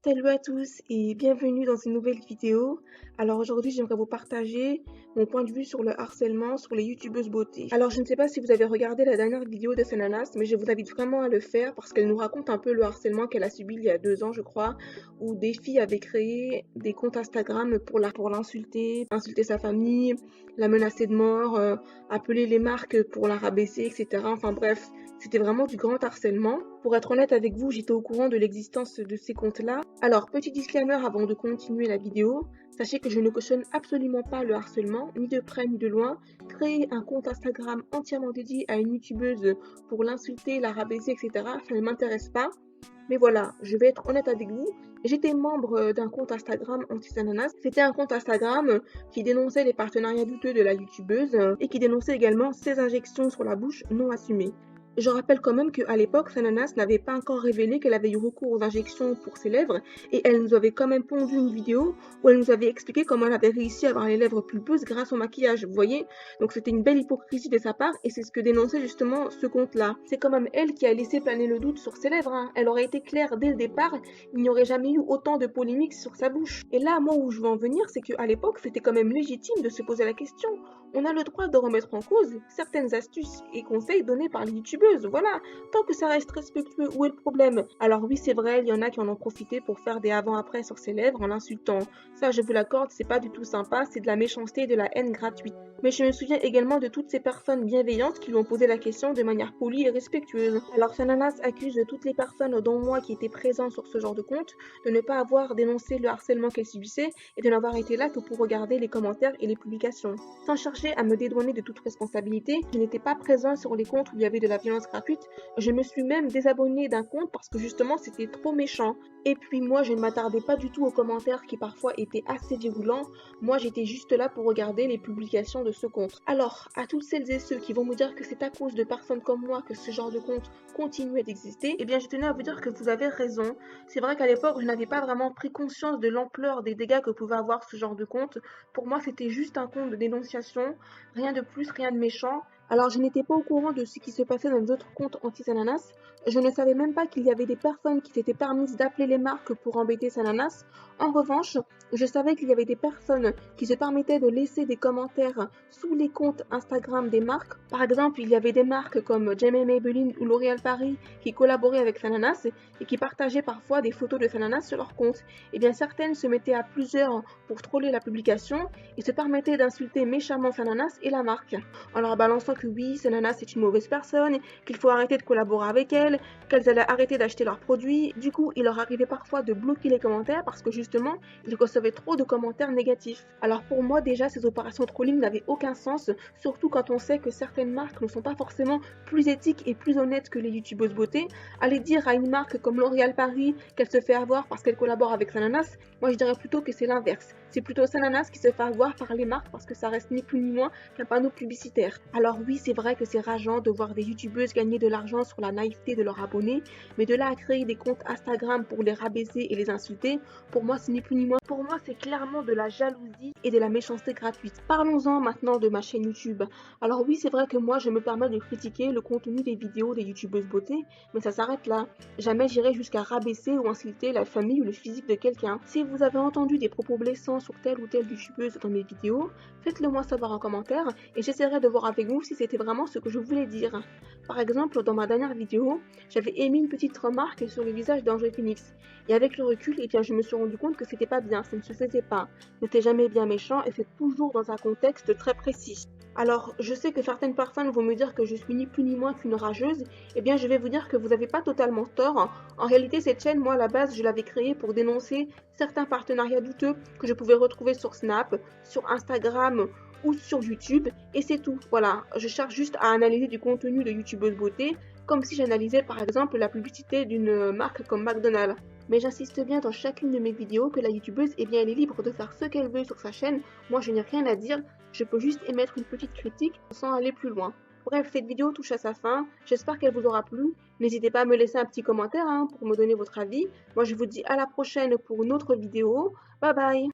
Salut à tous et bienvenue dans une nouvelle vidéo. Alors aujourd'hui, j'aimerais vous partager mon point de vue sur le harcèlement sur les youtubeuses beauté. Alors je ne sais pas si vous avez regardé la dernière vidéo de Sananas, mais je vous invite vraiment à le faire parce qu'elle nous raconte un peu le harcèlement qu'elle a subi il y a 2 ans, je crois, où des filles avaient créé des comptes Instagram pour l'insulter, insulter sa famille, la menacer de mort, appeler les marques pour la rabaisser, etc. Enfin bref, c'était vraiment du grand harcèlement. Pour être honnête avec vous, j'étais au courant de l'existence de ces comptes-là. Alors, petit disclaimer avant de continuer la vidéo, sachez que je ne cautionne absolument pas le harcèlement, ni de près ni de loin. Créer un compte Instagram entièrement dédié à une youtubeuse pour l'insulter, la rabaisser, etc., ça ne m'intéresse pas. Mais voilà, je vais être honnête avec vous. J'étais membre d'un compte Instagram anti-Sananas. C'était un compte Instagram qui dénonçait les partenariats douteux de la youtubeuse et qui dénonçait également ses injections sur la bouche non assumées. Je rappelle quand même qu'à l'époque, Sananas n'avait pas encore révélé qu'elle avait eu recours aux injections pour ses lèvres et elle nous avait quand même pondu une vidéo où elle nous avait expliqué comment elle avait réussi à avoir les lèvres pulpeuses grâce au maquillage, vous voyez? Donc c'était une belle hypocrisie de sa part et c'est ce que dénonçait justement ce compte-là. C'est quand même elle qui a laissé planer le doute sur ses lèvres, hein. Elle aurait été claire dès le départ, il n'y aurait jamais eu autant de polémiques sur sa bouche. Et là, moi où je veux en venir, c'est qu'à l'époque, c'était quand même légitime de se poser la question. On a le droit de remettre en cause certaines astuces et conseils donnés par les youtubeuses, voilà. Tant que ça reste respectueux, où est le problème? Alors oui, c'est vrai, il y en a qui en ont profité pour faire des avant-après sur ses lèvres en l'insultant. Ça, je vous l'accorde, c'est pas du tout sympa, c'est de la méchanceté et de la haine gratuite. Mais je me souviens également de toutes ces personnes bienveillantes qui lui ont posé la question de manière polie et respectueuse. Alors Sananas accuse toutes les personnes, dont moi, qui étaient présents sur ce genre de compte, de ne pas avoir dénoncé le harcèlement qu'elle subissait et de n'avoir été là que pour regarder les commentaires et les publications. Sans chercher à me dédouaner de toute responsabilité, je n'étais pas présent sur les comptes où il y avait de la violence gratuite. Je me suis même désabonnée d'un compte parce que justement c'était trop méchant. Et puis moi, je ne m'attardais pas du tout aux commentaires qui parfois étaient assez virulents. Moi, j'étais juste là pour regarder les publications de ce compte. Alors, à toutes celles et ceux qui vont me dire que c'est à cause de personnes comme moi que ce genre de compte continue d'exister, eh bien, je tenais à vous dire que vous avez raison. C'est vrai qu'à l'époque, je n'avais pas vraiment pris conscience de l'ampleur des dégâts que pouvait avoir ce genre de compte. Pour moi, c'était juste un compte de dénonciation, rien de plus, rien de méchant. Alors, je n'étais pas au courant de ce qui se passait dans les autres comptes anti-Sananas. Je ne savais même pas qu'il y avait des personnes qui s'étaient permises d'appeler les marques pour embêter Sananas. En revanche, je savais qu'il y avait des personnes qui se permettaient de laisser des commentaires sous les comptes Instagram des marques. Par exemple, il y avait des marques comme Jamie Maybelline ou L'Oréal Paris qui collaboraient avec Sananas et qui partageaient parfois des photos de Sananas sur leur compte. Et bien certaines se mettaient à plusieurs pour troller la publication et se permettaient d'insulter méchamment Sananas et la marque, en leur balançant que oui, Sananas est une mauvaise personne, qu'il faut arrêter de collaborer avec elle, qu'elles allaient arrêter d'acheter leurs produits. Du coup, il leur arrivait parfois de bloquer les commentaires parce que justement, ils recevaient trop de commentaires négatifs. Alors pour moi, déjà, ces opérations trolling n'avaient aucun sens, surtout quand on sait que certaines marques ne sont pas forcément plus éthiques et plus honnêtes que les youtubeuses beauté. Aller dire à une marque comme L'Oréal Paris qu'elle se fait avoir parce qu'elle collabore avec Sananas, moi je dirais plutôt que c'est l'inverse. C'est plutôt Sananas qui se fait avoir par les marques parce que ça reste ni plus ni moins qu'un panneau publicitaire. Alors oui, c'est vrai que c'est rageant de voir des youtubeuses gagner de l'argent sur la naïveté de leurs abonnés, mais de là à créer des comptes Instagram pour les rabaisser et les insulter, pour moi c'est ni plus ni moins. Pour moi c'est clairement de la jalousie et de la méchanceté gratuite. Parlons-en maintenant de ma chaîne YouTube. Alors oui, c'est vrai que moi je me permets de critiquer le contenu des vidéos des youtubeuses beauté, mais ça s'arrête là. Jamais j'irai jusqu'à rabaisser ou insulter la famille ou le physique de quelqu'un. Si vous avez entendu des propos blessants sur telle ou telle youtubeuse dans mes vidéos, faites-le moi savoir en commentaire et j'essaierai de voir avec vous si c'était vraiment ce que je voulais dire. Par exemple, dans ma dernière vidéo, j'avais émis une petite remarque sur le visage d'Angel Phoenix. Et avec le recul, eh bien, je me suis rendu compte que c'était pas bien, ça ne se faisait pas. N'était jamais bien méchant et c'est toujours dans un contexte très précis. Alors, je sais que certaines personnes vont me dire que je suis ni plus ni moins qu'une rageuse. Eh bien, je vais vous dire que vous n'avez pas totalement tort. En réalité, cette chaîne, moi, à la base, je l'avais créée pour dénoncer certains partenariats douteux que je pouvais retrouver sur Snap, sur Instagram ou sur YouTube. Et c'est tout. Voilà, je cherche juste à analyser du contenu de youtubeuse beauté, comme si j'analysais par exemple la publicité d'une marque comme McDonald's. Mais j'insiste bien dans chacune de mes vidéos que la youtubeuse, eh bien, elle est libre de faire ce qu'elle veut sur sa chaîne. Moi, je n'ai rien à dire. Je peux juste émettre une petite critique sans aller plus loin. Bref, cette vidéo touche à sa fin. J'espère qu'elle vous aura plu. N'hésitez pas à me laisser un petit commentaire pour me donner votre avis. Moi, je vous dis à la prochaine pour une autre vidéo. Bye bye!